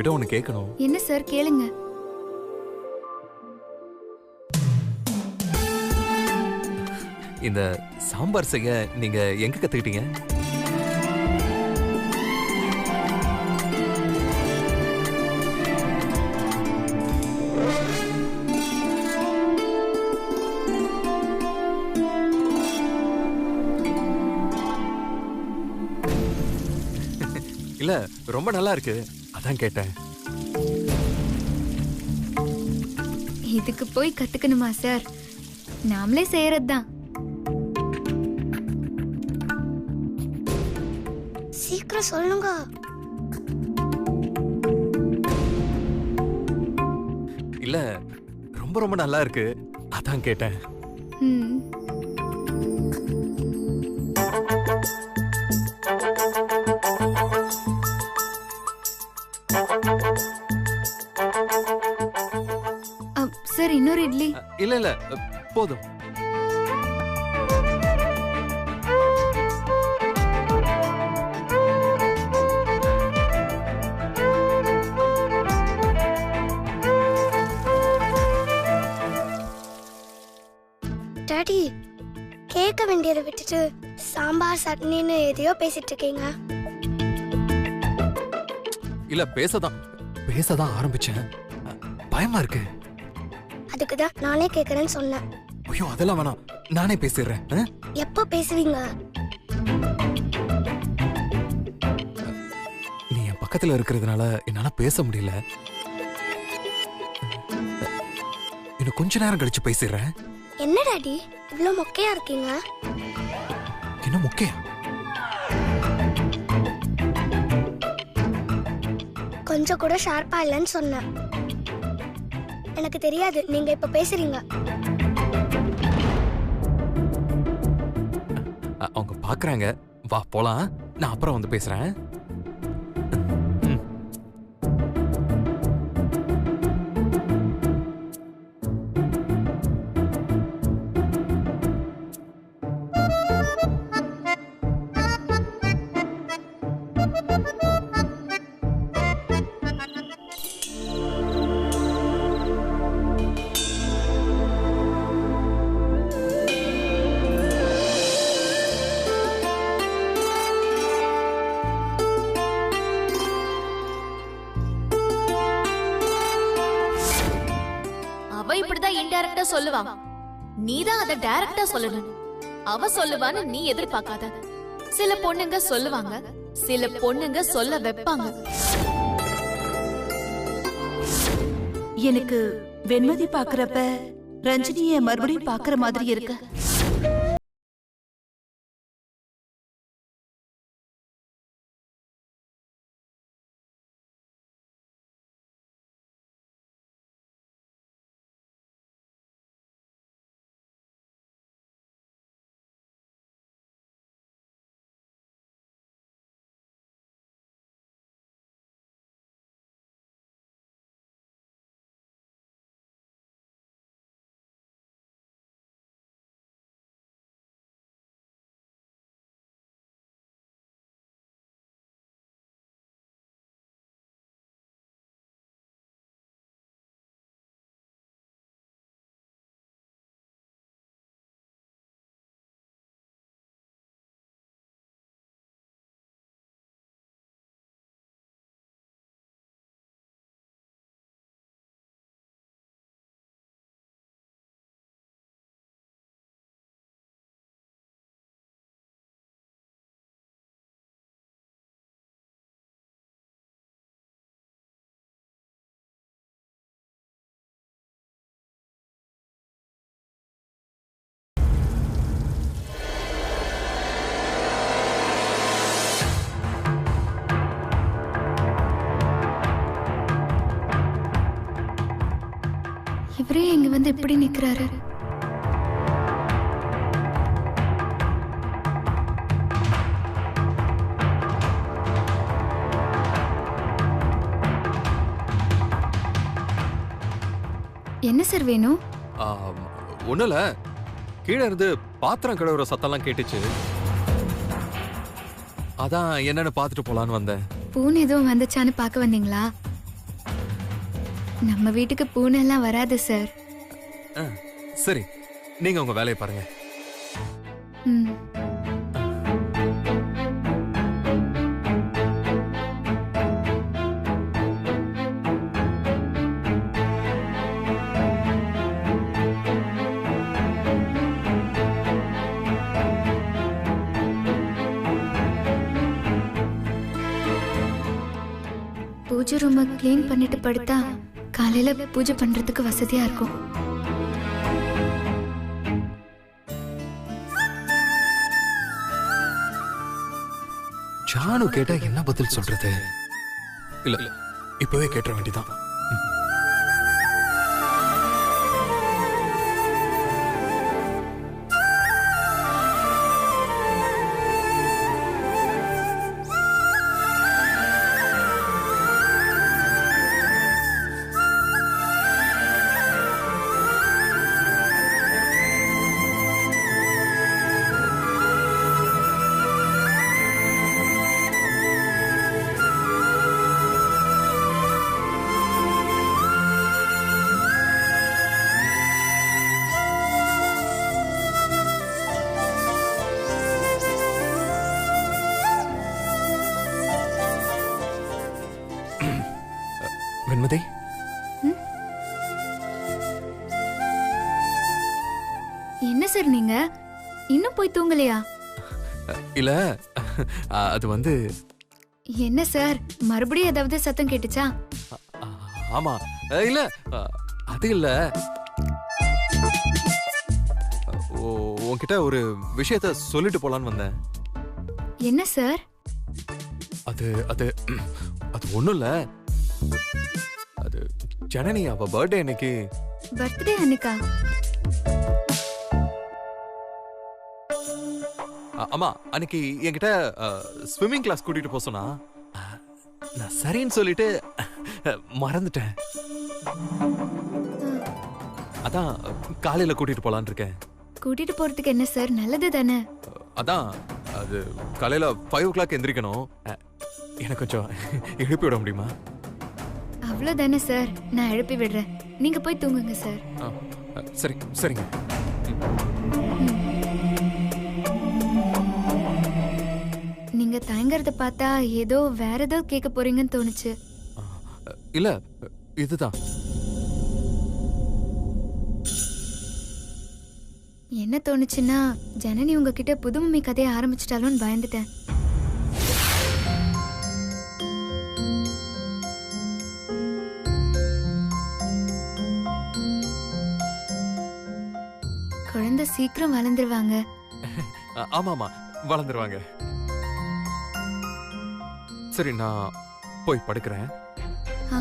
உங்ககிட்ட ஒண்ணு கேட்கணும். என்ன சார் கேளுங்க. இந்த சாம்பார் செய்ய நீங்க எங்க கத்துக்கிட்டீங்க? இல்ல ரொம்ப நல்லா இருக்கு, அதான் கேட்டேன். இதுக்கு போய் கத்துக்கணுமா சார்? நாமளே செய்யறதுதான். சீக்கிரம் சொல்லுங்க. இல்ல ரொம்ப ரொம்ப நல்லா இருக்கு, அதான் கேட்டேன். ம். சார் இன்னொரு இட்லி. இல்ல இல்ல போதும். டாடி, கேட்க வேண்டியதை விட்டுட்டு சாம்பார் சட்னின்னு எதையோ பேசிட்டு இருக்கீங்க. இல்ல பேசதான் ஆரம்பிச்சேன், பயமா இருக்கு. அதுக்கு தான் நானே கேட்கறேன்னு சொன்னேன். ஐயோ அதெல்லாம் வேணாம், நானே பேசிடுறேன். எப்போ பேசுவீங்க? நீ என் பக்கத்துல இருக்கிறதுனால என்னால பேச முடியல. இன்னும் கொஞ்ச நேரம் கழிச்சு பேசிடுறேன். என்ன டாடி இவ்ளோ மொக்கையா இருக்கீங்க? என்ன மொக்கையா? கொஞ்சம் கூட ஷார்ப்பா இல்லைன்னு சொன்னேன். எனக்கு தெரியாது, நீங்க இப்ப பேசுறீங்க. அவங்க பாக்குறாங்க, வா போலாம். நான் அப்புறம் வந்து பேசுறேன். அவ இப்படிதான் இன்டைரக்டா சொல்லுவா, நீதான் அத டைரக்டா சொல்லணும். அவ சொல்லுவான்னு நீ எதிர்பார்க்காத. சில பொண்ணுங்க சொல்லுவாங்க, சில பொண்ணுங்க சொல்ல வைப்பாங்க. எனக்கு வெண்மதி பாக்குறப்ப ரஞ்சினிய மறுபடியும் பாக்குற மாதிரி இருக்கு. இவரே இங்க வந்து எப்படி நிக்கிறாரு? என்ன சார் வேணும்? ஒண்ணுல கீழே இருந்து பாத்திரம் கழுவுற சத்தம்லாம் கேட்டுச்சு, அதான் என்னன்னு பாத்துட்டு போலான்னு வந்தேன். பூன் எதுவும் வந்துச்சான்னு பார்க்க வந்தீங்களா? நம்ம வீட்டுக்கு பூனை எல்லாம் வராது சார். சரி, நீங்க உங்க வேலையை பாருங்க. ம். பூஜை ரூமை க்ளீன் பண்ணிட்டு படுத்தா காலையில பூஜை பண்றதுக்கு வசதியா இருக்கும். ஜானு கேட்டா என்ன பதில் சொல்றது? இல்ல இப்பவே கேட்ட வேண்டியதான். வெண்மதி, என்ன சார் நீங்க இன்னும் போய் தூங்கலையா? இல்ல அது வந்து என்ன சார் மறுபடியும் ஏதாவது சத்தம் கேட்டுச்சா? ஆமா, இல்ல அது இல்ல. உன்கிட்ட ஒரு விஷயத்த சொல்லிட்டு போலான்னு வந்தேன். என்ன சார்? அது அது அது ஒண்ணும் இல்ல. அது ஜனனி அவ பர்த்டே அன்னைக்கு. பர்த்டே அன்னைக்கா? ஆமா, அன்னைக்கு என்கிட்ட ஸ்விம்மிங் கிளாஸ் கூட்டிட்டு போக சொன்னா, நான் சரின்னு சொல்லிட்டு மறந்துட்டேன். அதான் காலையில கூட்டிட்டு போலான்னு இருக்கேன். கூட்டிட்டு போறதுக்கு என்ன சார், நல்லது தானே. அதான் அது காலையில 5 o'clock எந்திரிக்கணும். எனக்கு கொஞ்சம் எழுப்பி விட முடியுமா? அவ்வளவுதானே சார், நான் எழுப்பி விடுறேன். நீங்க போய் தூங்குங்க சார். சரி, சரிங்க. நீங்க தயங்கறத பார்த்தா ஏதோ வேற ஏதோ கேட்க போறீங்கன்னு தோணுச்சு. இல்ல, இதுதான். என்ன தோணுச்சுன்னா, ஜனனி உங்ககிட்ட புது மம்மி கதையை ஆரம்பிச்சிட்டாலும் பயந்துட்டேன். குழந்தை சீக்கிரம் வளர்ந்துருவாங்க. ஆமாமா, வளர்ந்துருவாங்க. சரி, நான் போய் படுக்கிறேன். ஆ.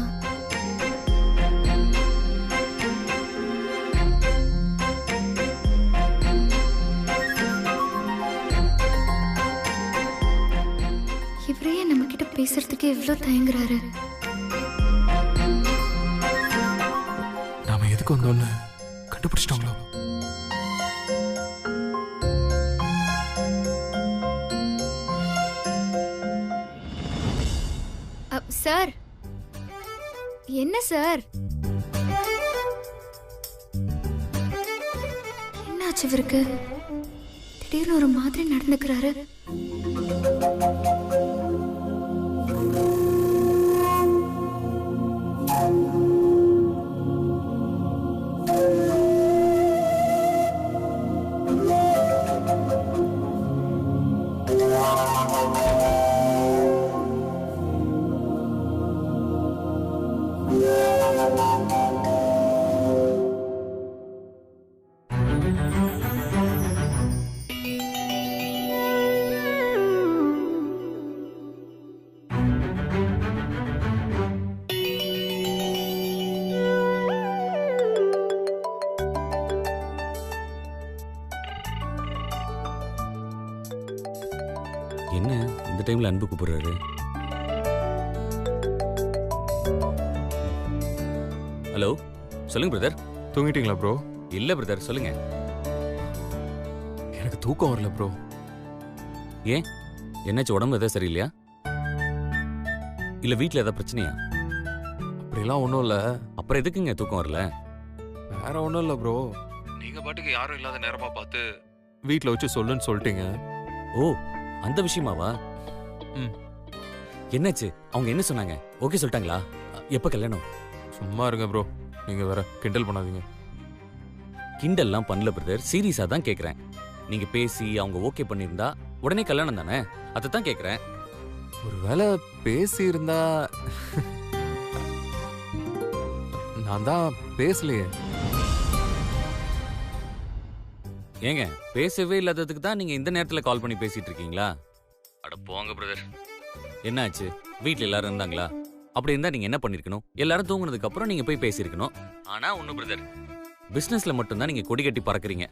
இவரையே நம்ம கிட்ட பேசுறதுக்கு எவ்வளவு தயங்குறாரு. நாம எதுக்கு வந்தோன்னு கண்டுபிடிச்சிட்டாங்களோ? சார், என்ன சார், என்னாச்சு இவருக்கு? திடீர்னு ஒரு மாதிரி நடந்துக்கிறாரு. என்ன இந்த டைம்ல அன்பு கூப்பிடுறாரு? ஹலோ, சொல்லுங்க பிரதர். தூங்கிட்டீங்களா ப்ரோ? இல்ல பிரதர், சொல்லுங்க. எனக்கு தூக்கம் வரல ப்ரோ. ஏன், என்னாச்சு? உடம்பு எதாவது சரியில்லையா? இல்ல வீட்ல ஏதாவது பிரச்சனையா? அப்படிலாம் ஒன்றும் இல்லை. அப்புறம் எதுக்குங்க தூக்கம் வரல? வேற ஒண்ணும் இல்ல ப்ரோ, நீங்க பாட்டுக்கு யாரும் இல்லாத நேரமா பார்த்து வீட்ல வச்சு சொல்லுன்னு சொல்லிட்டீங்க. ஓ, அந்த விஷயமாவா? ம். என்னாச்சு? அவங்க என்ன சொன்னாங்க? ஓகே சொல்லிட்டாங்களா? எப்ப கல்யாணம்? சும்மா இருங்க ப்ரோ, நீங்க வேற கிண்டல் பண்ணாதீங்க. கிண்டல்லாம் பண்ணல பிரதர், சீரியஸா தான் கேக்குறேன். நீங்க பேசி அவங்க ஓகே பண்ணிருந்தா உடனே கல்யாணம் தானே, அதை தான் கேக்குறேன். ஒருவேளை பேசி இருந்தா நான் தான் பேசலையே. ஏங்க, பேசவே இல்லாததுக்கு தான் நீங்க இந்த நேரத்துல கால் பண்ணி பேசிட்டு இருக்கீங்களா? அட போங்க பிரதர். என்னாச்சு? வீட்ல எல்லாரும் இருந்தாங்களா? அப்படி இருந்தா நீங்க என்ன பண்ணிருக்கணும்? எல்லாரும் தூங்குனதுக்கு அப்புறம் நீங்க போய் பேசியிருக்கணும். ஆனா ஒண்ணு பிரதர், பிசினஸ்ல மட்டும்தான் நீங்க கொடி கட்டி பறக்குறீங்க.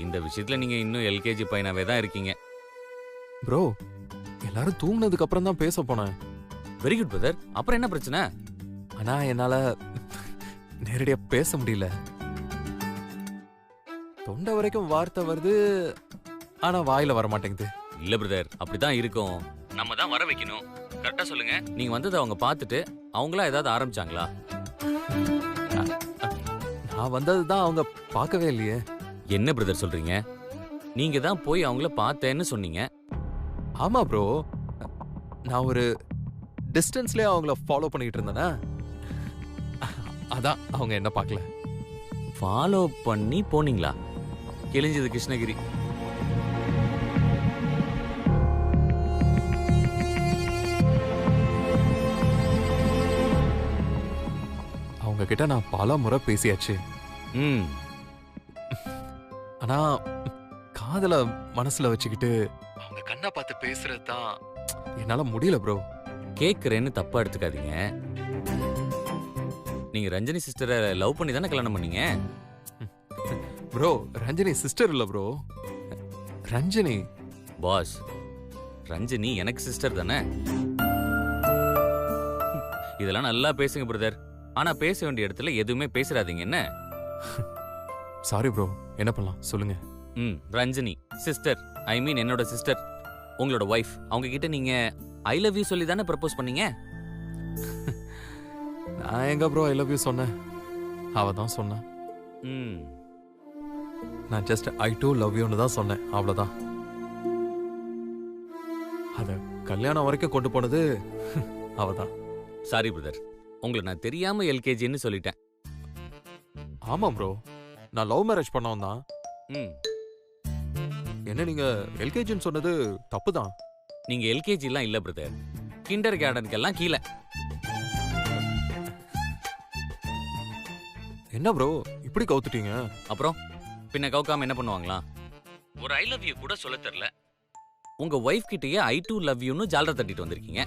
இந்த விஷயத்துல நீங்க இன்னும் எல்கேஜி பையனாவே தான் இருக்கீங்க. ப்ரோ, எல்லாரும் தூங்குனதுக்கு அப்புறம் தான் பேச போனேன். Very good brother. அப்புறம் என்ன பிரச்சனை? ஆனா என்னால நேரடியா பேச முடியல. தொண்டை வரைக்கும் வார்த்தை வருது, ஆனா வாயில வர மாட்டேங்குது. இல்ல பிரதர், அப்படிதான் இருக்கும். நம்ம தான் வர வைக்கணும். கரெக்டா சொல்லுங்க. நீங்க வந்ததை அவங்க பார்த்துட்டு அவங்களா ஏதாவது ஆரம்பிச்சாங்களா? நான் வந்தது தான் அவங்க பார்க்கவே இல்லையே. என்ன பிரதர் சொல்றீங்க? நீங்க தான் போய் அவங்கள பார்த்தேன்னு சொன்னீங்க. ஆமா ப்ரோ, நான் ஒரு டிஸ்டன்ஸ்லயே அவங்கள ஃபாலோ பண்ணிட்டு இருந்தேனா, அதான் அவங்க என்ன பார்க்கல. ஃபாலோ பண்ணி போனீங்களா? கிழிஞ்சது கிருஷ்ணகிரி. அவங்க கிட்ட நான் பல முறை பேசியாச்சு. ம். ஆனா காதல மனசுல வச்சுக்கிட்டு அவங்க கண்ணை பார்த்து பேசுறது தான் என்னால முடியல ப்ரோ. கேக்குறேன்னு தப்பா எடுத்துக்காதீங்க. நீங்க ரஞ்சனி சிஸ்டரை லவ் பண்ணி தானே கல்யாணம் பண்ணீங்க? ப்ரோ, ரஞ்சனி சிஸ்டர் இல்ல ப்ரோ, ரஞ்சனி. பாஸ், ரஞ்சனி எனக்கு சிஸ்டர் தானே. இதெல்லாம் நல்லா பேசுங்க பிரதர். ஆனா பேச வேண்டிய இடத்துல எதுவுமே பேசுறாதீங்க என்ன? சாரி ப்ரோ, என்ன பண்ணலாம் சொல்லுங்க. ரஞ்சனி சிஸ்டர், ஐ மீன் என்னோட சிஸ்டர், உங்களோட ஒய்ஃப். அவங்க கிட்ட நீங்க ஐ லவ் யூ சொல்லி தானே ப்ரப்போஸ் பண்ணீங்க? நான் எங்க ப்ரோ ஐ லவ் யூ சொன்னேன்? அவ தான் சொன்னா. ம். நான் ஜஸ்ட் ஐ டூ லவ் யூன்னு தான் சொன்னேன், அவ்வளவுதான். அத கல்யாணம் வரைக்கும் கொண்டு போனது அவதான். சாரி பிரதர், உங்களை நான் தெரியாம எல்கேஜின்னு சொல்லிட்டேன். ஆமா ப்ரோ, நான் லவ் மேரேஜ் பண்ணவன் தான். ம். என்ன நீங்க எல்கேஜின்னு சொன்னது தப்பு தான். நீங்க எல்கேஜி எல்லாம் இல்ல பிரதர், கிண்டர் கார்டனுக்கெல்லாம் கீழே. என்ன ப்ரோ இப்படி கவுத்துட்டீங்க? அப்புறம் பின்ன கவுக்காம என்ன பண்ணுவாங்களா? ஒரு ஐ லவ் யூ கூட சொல்ல தெரியல. உங்க ஒய்ஃப் கிட்டயே ஐ டூ லவ் யூன்னு ஜாலரை தட்டிட்டு வந்திருக்கீங்க.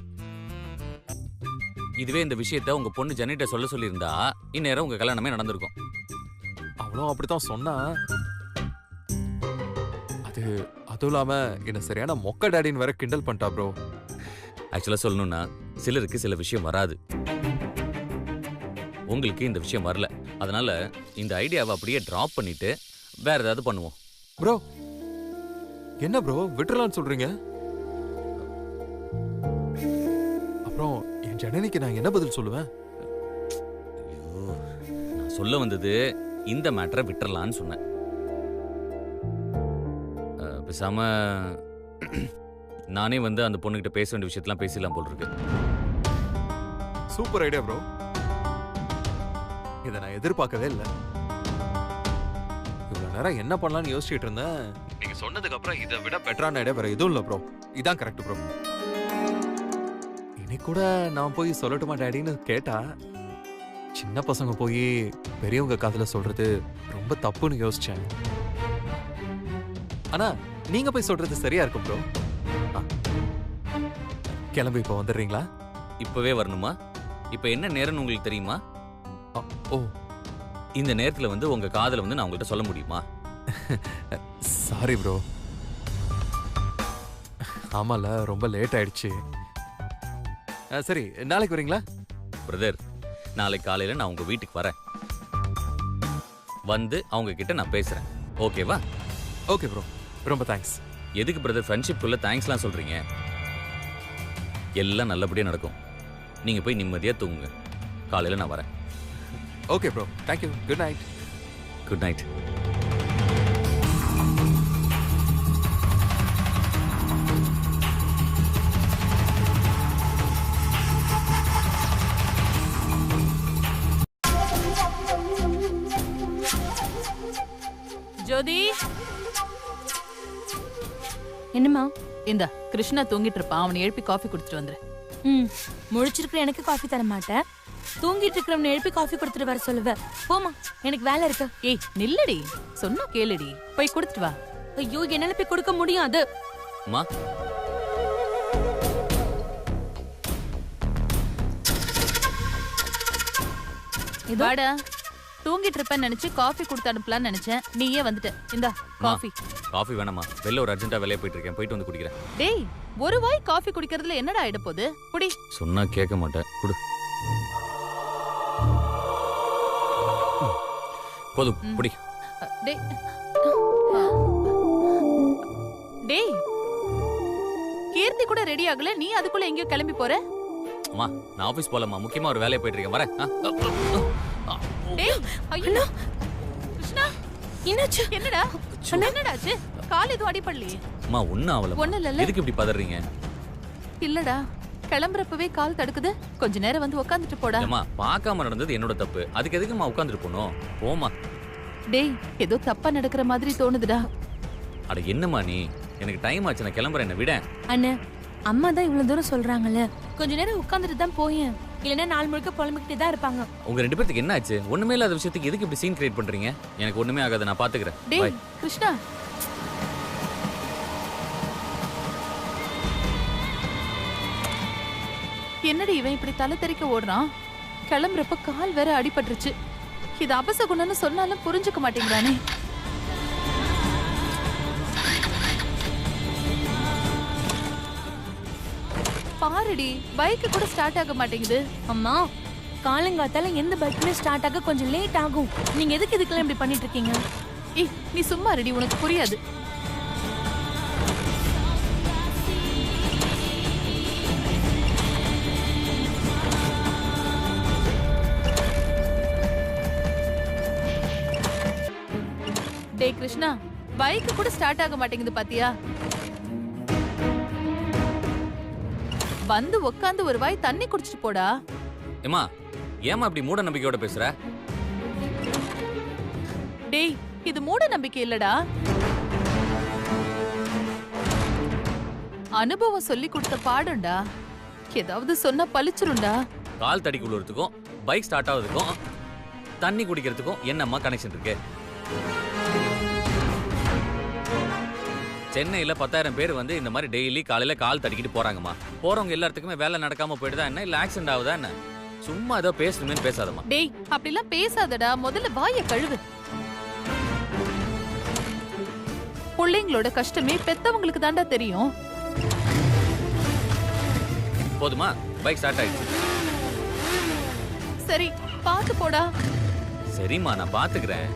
இதுவே இந்த விஷயத்த உங்க பொண்ணு ஜெனிட்ட சொல்ல சொல்லியிருந்தா இந்நேரம் உங்க கல்யாணமே நடந்திருக்கும். அவளும் அப்படித்தான் சொன்னா. அதுவும் இல்லாம என்ன சரியான மொக்க டாடின்னு வேற கிண்டல் பண்ணிட்டா ப்ரோ. ஆக்சுவலா சொல்லணும்னா சிலருக்கு சில விஷயம் வராது. உங்களுக்கு இந்த விஷயம் வரல. அதனால இந்த ஐடியாவை அப்படியே டிராப் பண்ணிட்டு வேற ஏதாவது பண்ணுவோம். ப்ரோ என்ன ப்ரோ விட்டுறலாம்னு சொல்றீங்க? அப்புறம் என் ஜனனிக்கு நான் என்ன பதில் சொல்லுவேன்? நான் சொல்ல வந்தது இந்த மேட்டரை விட்டுறலான்னு சொன்னேன். பேசாம நானே வந்து அந்த பொண்ணுகிட்ட பேச வேண்டிய விஷயத்தெல்லாம் பேசலாம் போல் இருக்கு. சூப்பர் ஐடியா ப்ரோ, இதை நான் எதிர்பார்க்கவே இல்லை. இவ்வளவு நேரம் என்ன பண்ணலாம்னு யோசிச்சுட்டு இருந்தேன். நீங்க சொன்னதுக்கு அப்புறம் இதை விட பெட்டரான ஐடியா வேற எதுவும் இல்லை ப்ரோ. இதான் கரெக்ட் ப்ரோ. இன்னைக்கு கூட நான் போய் சொல்லட்டுமா டேடின்னு கேட்டா, சின்ன பசங்க போய் பெரியவங்க காதுல சொல்றது ரொம்ப தப்புன்னு யோசிச்சேன். ஆனா நீங்க போய் சொல்றது சரியா இருக்கும் ப்ரோ. கிளம்பி இப்போ வந்துடுறீங்களா? இப்பவே வரணுமா? இப்ப என்ன நேரம்னு உங்களுக்கு தெரியுமா? ஓ, இந்த நேரத்துல வந்து உங்க காதல வந்து நான் உங்கள்கிட்ட சொல்ல முடியுமா? Sorry bro. ஆமால, ரொம்ப லேட் ஆயிடுச்சு. சரி, நாளைக்கு வரீங்களா? பிரதர், நாளைக்கு காலையில நான் உங்க வீட்டுக்கு வரேன். வந்து அவங்க கிட்ட நான் பேசுறேன். ஓகேவா? ஓகே ப்ரோ, ரொம்ப தேங்க்ஸ். எதுக்கு பிரதர் ஃப்ரெண்ட்ஷிப்குள்ள தேங்க்ஸ்லாம் சொல்றீங்க? எல்லாம் நல்லபடியா நடக்கும். நீங்க போய் நிம்மதியா தூங்குங்க. காலையில நான் வரேன். Okay bro, thank you, good night. Good night. Jyothi, என்னம்மா? இந்த கிருஷ்ணா தூங்கிட்டு இருப்பான், அவனை எழுப்பி காஃபி குடிச்சிட்டு வந்துரு. ம், முழிச்சிருக்கிற எனக்கு காஃபி தர மாட்டேன், தூங்கிட்டு இருக்கிறவனை எழுப்பி காஃபி கொடுத்துட்டு வர சொல்லுவ. போமா, எனக்கு வேலை இருக்கு. ஏய் நில்லடி, சொன்னா கேளுடி, போய் கொடுத்துட்டு வா. ஐயோ, என்னால போய் கொடுக்க முடியாது. அம்மா, வாடா. தூங்கிட்டு இருப்பேன்னு நினைச்சு காஃபி கொடுத்து அனுப்பலாம்னு நினைச்சேன், நீயே வந்துட்ட. இந்தா காஃபி. காஃபி வேணாமா? வெளில ஒரு அர்ஜென்ட்டா வெளியே போயிட்டு இருக்கேன், போயிட்டு வந்து குடிக்கிறேன். டேய், ஒரு வாய் காஃபி குடிக்கிறதுல என்னடா ஆயிட போகுது? புடி. சொன்னா கேட்க மாட்டேன், குடு. போதும், புடி. டேய் டேய், கீர்த்தி கூட ரெடி ஆகல, நீ அதுக்குள்ள எங்கேயோ கிளம்பி போற? அம்மா, நான் ஆபீஸ் போலம்மா, முக்கியமா ஒரு வேலையை போயிட்டு இருக்கேன், வரேன். டேய், ஐயோ கிருஷ்ணா, என்னாச்சு? என்னடா என்னடாச்சு? கால் எதுவும் அடிபடலையே? அம்மா, ஒண்ணும் ஆகல. ஒண்ணும் இல்லல்ல? எதுக்கு இப்படி பதறீங்க? இல்லடா, கிளம்புறப்பவே கால் தடுக்குது, கொஞ்ச நேரம் வந்து உட்காந்துட்டு போடா. அம்மா, பார்க்காம நடந்தது என்னோட தப்பு, அதுக்கு எதுக்குமா உட்காந்துட்டு போனோம்? போமா. டேய், ஏதோ தப்பா நடக்கிற மாதிரி தோணுதுடா. அட என்னம்மா நீ, எனக்கு டைம் ஆச்சு, நான் கிளம்புறேன், என்ன விட. அண்ணே, அம்மா தான் இவ்வளவு தூரம் சொல்றாங்கல்ல, கொஞ்ச நேரம் உட்கார்ந்துட்டு தான் போயேன், இல்லைன்னா நாள் முழுக்க புலம்பிக்கிட்டே தான் இருப்பாங்க. உங்க ரெண்டு பேருக்கு என்ன ஆச்சு? ஒண்ணுமே இல்லாத விஷயத்துக்கு எதுக்கு இப்படி சீன் கிரியேட் பண்றீங்க? எனக்கு ஒண்ணுமே ஆகாது, நான் பாத்துக்கிறேன். டேய் Bye. கிருஷ்ணா, என்னடி இவன் இப்படி தலை தெறிக்க ஓடுறான்? கிளம்புறப்ப கால் வேற அடிபட்டுருச்சு. இது அபசகுணம்னு சொன்னாலும் புரிஞ்சுக்க மாட்டேங்கிறானே. பாருடி, பைக் கூட ஸ்டார்ட் ஆக மாட்டேங்குது. அம்மா, காலங்காத்தால எந்த பைக்குமே ஸ்டார்ட் ஆக கொஞ்சம் லேட் ஆகும். நீங்க எதுக்கு இதுக்கெல்லாம் இப்படி பண்ணிட்டு இருக்கீங்க? ஏய், நீ சும்மா ரெடி, உனக்கு புரியாது. டேய் கிருஷ்ணா, பைக் கூட ஸ்டார்ட் ஆக மாட்டேங்குது பாத்தியா? வந்து உட்காந்து ஒரு வாய் தண்ணி குடிச்சிட்டு போடா. ஏமா, ஏமா இப்படி மூட நம்பிக்கையோட பேசுற? டேய், இது மூட நம்பிக்கை இல்லடா, அனுபவம் சொல்லி கொடுத்த பாடம்டா. ஏதாவது சொன்னா பளிச்சிரும்டா. கால் தடிக்கு விழுறதுக்கும் பைக் ஸ்டார்ட் ஆகுறதுக்கும் தண்ணி குடிக்கிறதுக்கும் என்னம்மா கனெக்ஷன் இருக்கு? சென்னையில 10,000 பேர் வந்து இந்த மாதிரி டெய்லி காலையில கால் தடிக்கிட்டு போறாங்கம்மா. போறவங்க எல்லாத்துக்குமே வேலை நடக்காம போயிடுதா என்ன, இல்ல ஆக்சிடென்ட் ஆகுதா என்ன? சும்மா ஏதோ பேசணுமே பேசாதம்மா. டேய், அப்படிலாம் பேசாதடா, முதல்ல வாயை கழுவு. பிள்ளைங்களோட கஷ்டமே பெத்தவங்களுக்கு தாண்டா தெரியும். போதுமா? பைக் ஸ்டார்ட் ஆயிடுச்சு. சரி, பாத்து போடா. சரிம்மா, நான் பாத்துக்கிறேன்.